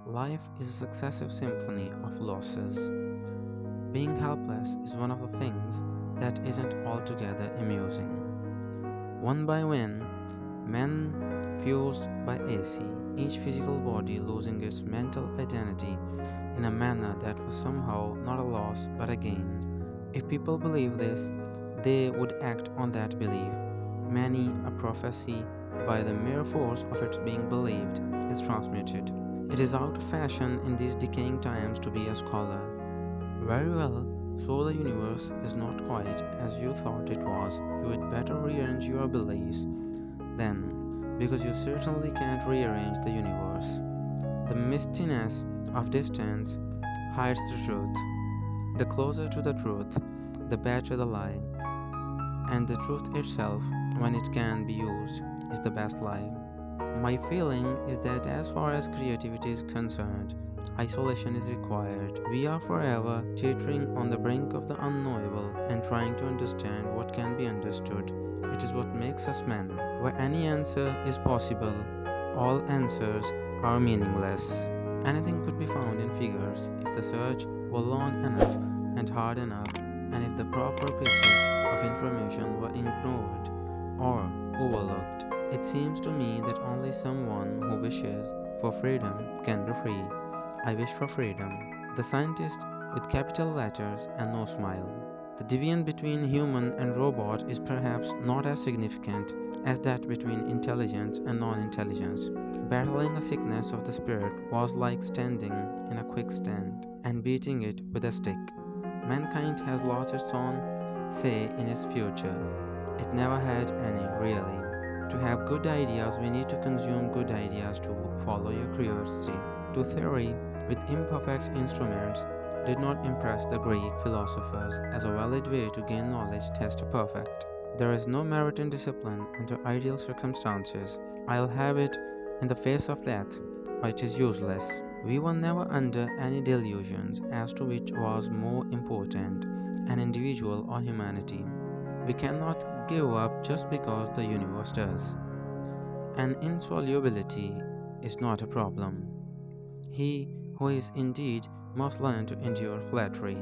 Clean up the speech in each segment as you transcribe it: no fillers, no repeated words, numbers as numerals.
Life is a successive symphony of losses. Being helpless is one of the things that isn't altogether amusing. One by one, men fused by AC, each physical body losing its mental identity in a manner that was somehow not a loss but a gain. If people believe this, they would act on that belief. Many a prophecy, by the mere force of its being believed, is transmuted. It is out of fashion in these decaying times to be a scholar. Very well, so the universe is not quite as you thought it was. You had better rearrange your beliefs then, because you certainly can't rearrange the universe. The mistiness of distance hides the truth. The closer to the truth, the better the lie. And the truth itself, when it can be used, is the best lie. My feeling is that as far as creativity is concerned, isolation is required. We are forever teetering on the brink of the unknowable and trying to understand what can be understood. It is what makes us men. Where any answer is possible, all answers are meaningless. Anything could be found in figures if the search were long enough and hard enough, and if the proper pieces of information were ignored or overlooked. It seems to me that only someone who wishes for freedom can be free. I wish for freedom. The scientist with capital letters and no smile. The deviance between human and robot is perhaps not as significant as that between intelligence and non-intelligence. Battling a sickness of the spirit was like standing in a quicksand and beating it with a stick. Mankind has lost its own say in its future. It never had any, really. To have good ideas, we need to consume good ideas to follow your curiosity. To theory, with imperfect instruments, did not impress the Greek philosophers as a valid way to gain knowledge test perfect. There is no merit in discipline under ideal circumstances. I'll have it in the face of death, or it is useless. We were never under any delusions as to which was more important, an individual or humanity. We cannot give up just because the universe does. And insolubility is not a problem. He who is indeed must learn to endure flattery.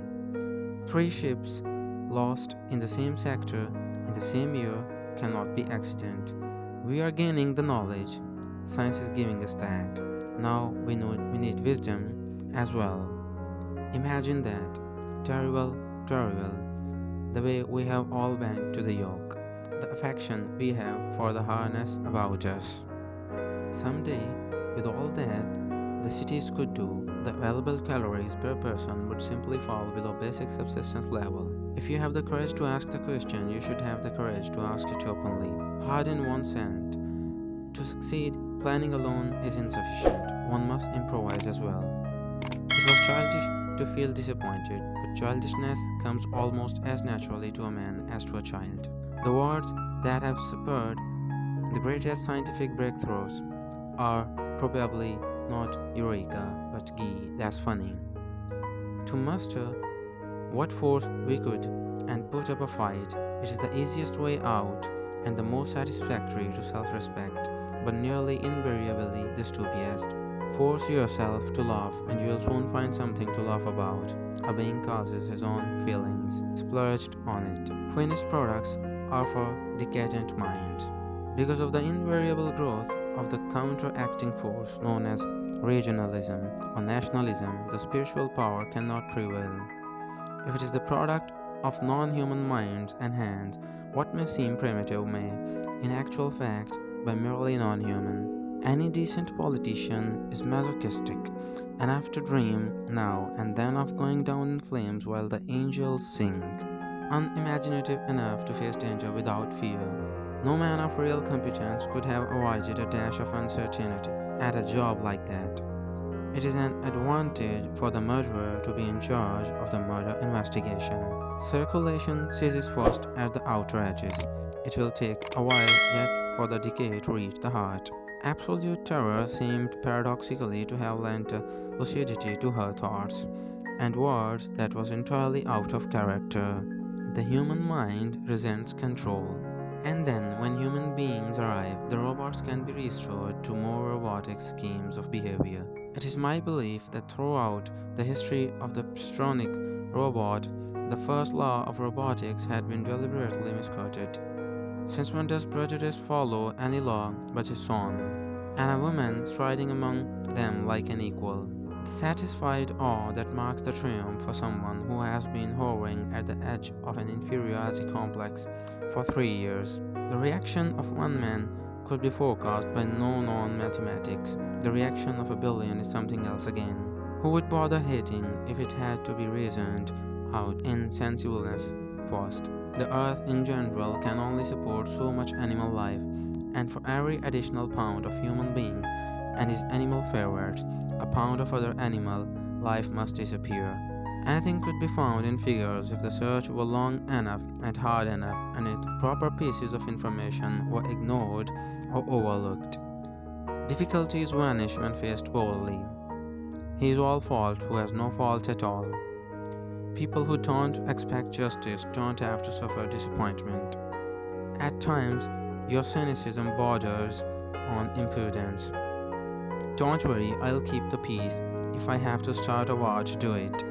Three ships lost in the same sector in the same year cannot be accident. We are gaining the knowledge. Science is giving us that. Now we need wisdom as well. Imagine that. Terrible, terrible. The way we have all bent to the yoke. The affection we have for the harness about us. Someday, with all that the cities could do, the available calories per person would simply fall below basic subsistence level. If you have the courage to ask the question, you should have the courage to ask it openly. Hard in one's hand. To succeed, planning alone is insufficient. One must improvise as well. It was childish to feel disappointed, but childishness comes almost as naturally to a man as to a child. The words that have spurred the greatest scientific breakthroughs are probably not Eureka, but Gee, that's funny. To muster what force we could and put up a fight, it is the easiest way out and the most satisfactory to self-respect, but nearly invariably the stupidest. Force yourself to laugh and you will soon find something to laugh about. A being causes his own feelings, splurged on it. Finished products are for decadent minds. Because of the invariable growth of the counteracting force known as regionalism or nationalism, the spiritual power cannot prevail. If it is the product of non-human minds and hands, what may seem primitive may, in actual fact, be merely non-human. Any decent politician is masochistic enough to dream now and then of going down in flames while the angels sing, unimaginative enough to face danger without fear. No man of real competence could have avoided a dash of uncertainty at a job like that. It is an advantage for the murderer to be in charge of the murder investigation. Circulation ceases first at the outer edges. It will take a while yet for the decay to reach the heart. Absolute terror seemed paradoxically to have lent a lucidity to her thoughts, and words that was entirely out of character. The human mind resents control. And then, when human beings arrive, the robots can be restored to more robotic schemes of behavior. It is my belief that throughout the history of the psionic robot, the first law of robotics had been deliberately misquoted. Since when does prejudice follow any law but its own, and a woman striding among them like an equal? The satisfied awe that marks the triumph for someone who has been hovering at the edge of an inferiority complex for 3 years. The reaction of one man could be forecast by no known mathematics. The reaction of a billion is something else again. Who would bother hating if it had to be reasoned out in sensibleness first? The earth in general can only support so much animal life, and for every additional pound of human beings and his animal favorites, a pound of other animal life must disappear. Anything could be found in figures if the search were long enough and hard enough, and if proper pieces of information were ignored or overlooked. Difficulties vanish when faced boldly. He is all fault who has no fault at all. People who don't expect justice don't have to suffer disappointment. At times, your cynicism borders on impudence. Don't worry, I'll keep the peace if I have to start a war to do it.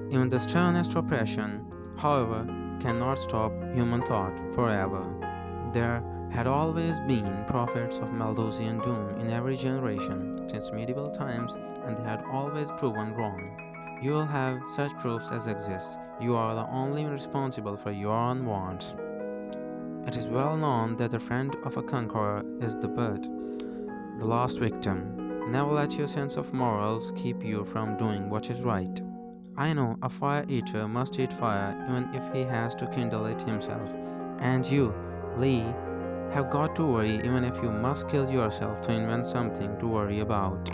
Even the sternest oppression, however, cannot stop human thought forever. There had always been prophets of Malthusian doom in every generation since medieval times, and they had always proven wrong. You will have such proofs as exist. You are the only responsible for your own wants. It is well known that the friend of a conqueror is the butt, the last victim. Never let your sense of morals keep you from doing what is right. I know a fire eater must eat fire even if he has to kindle it himself. And you, Lee, have got to worry even if you must kill yourself to invent something to worry about.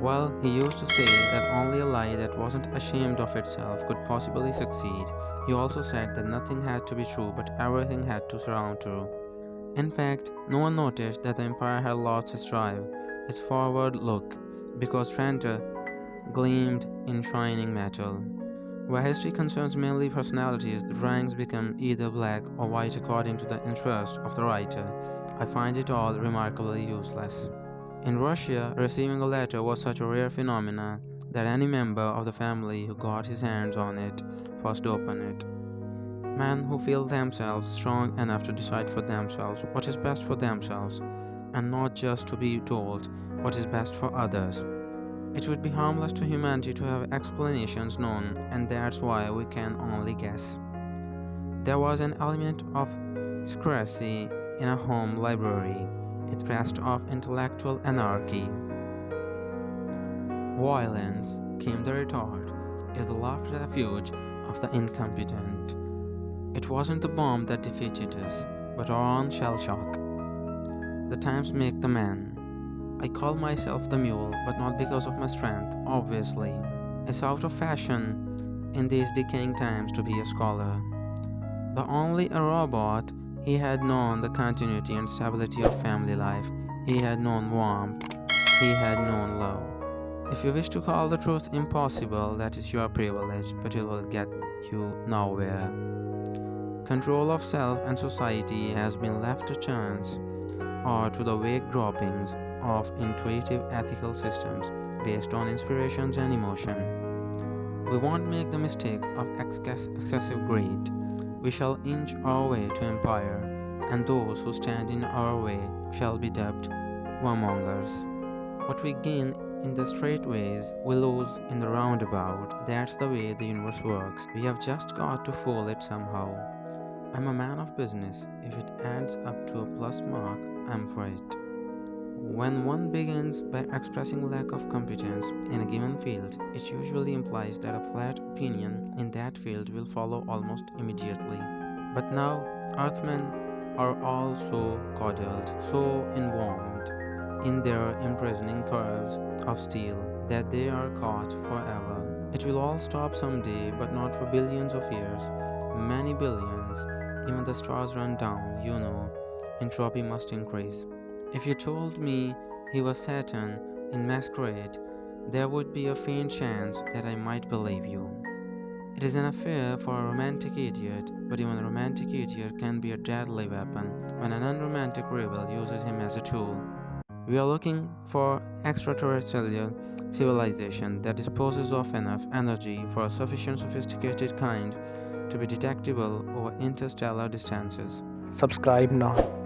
Well, he used to say that only a lie that wasn't ashamed of itself could possibly succeed. He also said that nothing had to be true but everything had to surround true. In fact, no one noticed that the empire had lost its drive, its forward look, because Trenta gleamed in shining metal. Where history concerns mainly personalities, the ranks become either black or white according to the interest of the writer. I find it all remarkably useless. In Russia, receiving a letter was such a rare phenomenon that any member of the family who got his hands on it first opened it. Men who feel themselves strong enough to decide for themselves what is best for themselves, and not just to be told what is best for others. It would be harmless to humanity to have explanations known, and that's why we can only guess. There was an element of secrecy in a home library. It passed off intellectual anarchy. Violence, came the retort, is the last refuge of the incompetent. It wasn't the bomb that defeated us, but our own shell shock. The times make the man. I call myself the mule, but not because of my strength, obviously. It's out of fashion in these decaying times to be a scholar. Though only a robot, he had known the continuity and stability of family life. He had known warmth. He had known love. If you wish to call the truth impossible, that is your privilege, but it will get you nowhere. Control of self and society has been left to chance or to the vague droppings of intuitive ethical systems based on inspirations and emotion. We won't make the mistake of excessive greed. We shall inch our way to empire, and those who stand in our way shall be dubbed warmongers. What we gain in the straight ways, we lose in the roundabout. That's the way the universe works. We have just got to fool it somehow. I'm a man of business. If it adds up to a plus mark, I'm for it. When one begins by expressing lack of competence in a given field, it usually implies that a flat opinion in that field will follow almost immediately. But now, Earthmen are all so coddled, so involved in their imprisoning curves of steel that they are caught forever. It will all stop someday, but not for billions of years. Many billions. Even the stars run down, you know. Entropy must increase. If you told me he was Saturn in masquerade, there would be a faint chance that I might believe you. It is an affair for a romantic idiot, but even a romantic idiot can be a deadly weapon when an unromantic rebel uses him as a tool. We are looking for extraterrestrial civilization that disposes of enough energy for a sufficient sophisticated kind to be detectable over interstellar distances. Subscribe now.